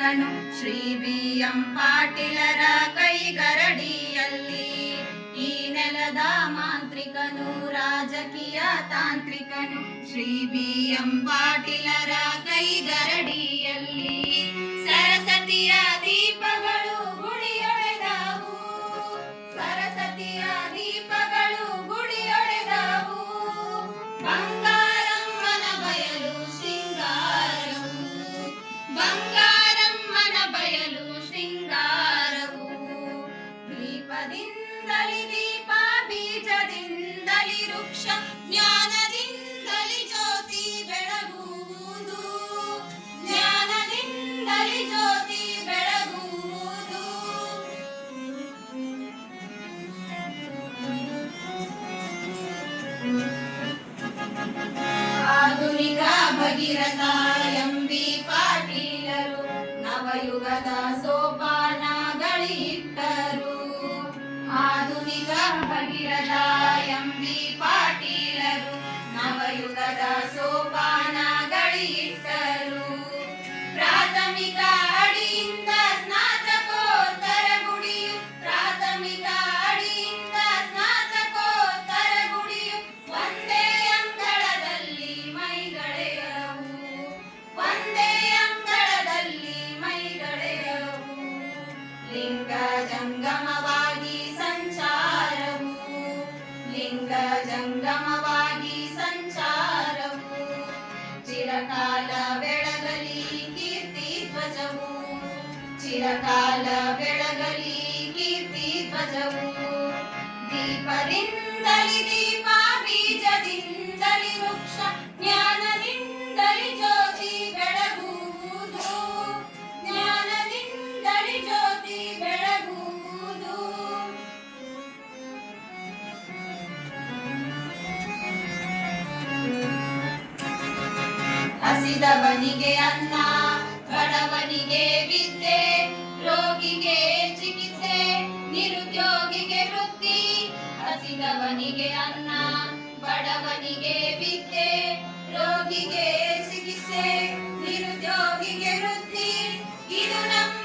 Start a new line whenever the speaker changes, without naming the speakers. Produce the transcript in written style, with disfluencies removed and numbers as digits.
ತಾಂತ್ರಿಕನು Shri B M ಪಾಟೀಲರ ಕೈಗರಡಿಯಲ್ಲಿ. ಈ ನೆಲದ ಮಾಂತ್ರಿಕನು ರಾಜಕೀಯ ತಾಂತ್ರಿಕನು ಶ್ರೀ ಬಿ ಎಂ ಪಾಟೀಲರ ಕೈಗರಡಿಯಲ್ಲಿ. ಸರಸ್ವತಿಯ ದೀಪಗಳು ಗುಡಿಯೊಡೆದವು, ಸರಸ್ವತಿಯ ದೀಪಗಳು ಗುಡಿಯೊಡೆದವು. ಬಂಗಾರಮ್ಮನ ಬಯಲು ಸಿಂಗಾರವು, ಬಂಗಾರಮ್ಮನ ಬಯಲು ಸಿಂಗಾರವು. ದೀಪದಿಂದಲಿ ದೀಪ, ಬೀಜದಿಂದಲಿ ವೃಕ್ಷ, ಜ್ಞಾನದಿಂದಲಿ ಜ್ಯೋತಿ ಬೆಳಗುವುದು, ಜ್ಞಾನದಿಂದಲಿ ಜ್ಯೋತಿ ಬೆಳಗುವುದು. ಆಧುನಿಕ ಭಗೀರಥ ಎಂ ಬಿ ಪಾಟೀಲರು ನವಯುಗದ ಸೋಪಾನಗಳಿಟ್ಟರು. ಆಧುನಿಕ ಭಗೀರಥ ಎಂ ಬಿ ಪಾಟೀಲರು ನವಯುಗದ ಸೋಪಾನಗಳಿಟ್ಟರು. ಪ್ರಾಥಮಿಕ ಅಡಿಯಿಂದ ಸ್ನಾತಕೋತ್ತರ ಗುಡಿಯು, ಪ್ರಾಥಮಿಕ ಅಡಿಯಿಂದ ಸ್ನಾತಕೋತ್ತರ ಗುಡಿಯು ಒಂದೇ ಅಂಗಳದಲ್ಲಿ ಮೈಗಳೆಯವು, ಒಂದೇ ಅಂಗಳದಲ್ಲಿ ಮೈಗಳೆಯವು. ಲಿಂಗ ಜಂಗಮವಾಗಿ ಸಂಚಾರವು, ಲಿಂಗ ಜಂಗಮವಾಗಿ ಸಂಚಾರವು. ಚಿರಕಾಲ ಬೆಳಗಲಿ ಕೀರ್ತಿ ಧ್ವಜವು, ಚಿರಕಾಲ ಬೆಳಗಲಿ ಕೀರ್ತಿ ಧ್ವಜವು. ದೀಪದಿಂದಲಿ ದೀಪ, ಬೀಜದಿಂದಲಿ ವೃಕ್ಷ, ಜ್ಞಾನದಿಂದಲಿ ಜ್ಯೋತಿ ಬೆಳಗುವುದು, ಜ್ಞಾನದಿಂದಲಿ ಜ್ಯೋತಿ ಬೆಳಗುವುದು. ಹಸಿದವನಿಗೆ ಅನ್ನ, ಬಡವನಿಗೆ ವಿದ್ಯೆ, ರೋಗಿಗೆ ಚಿಕಿತ್ಸೆ, ನಿರುದ್ಯೋಗಿಗೆ ವೃತ್ತಿ. ಹಸಿದವನಿಗೆ ಅನ್ನ, ಬಡವನಿಗೆ ವಿದ್ಯೆ, ರೋಗಿಗೆ ಚಿಕಿತ್ಸೆ, ನಿರುದ್ಯೋಗಿಗೆ ವೃತ್ತಿ. ಇದು ನಮ್ಮ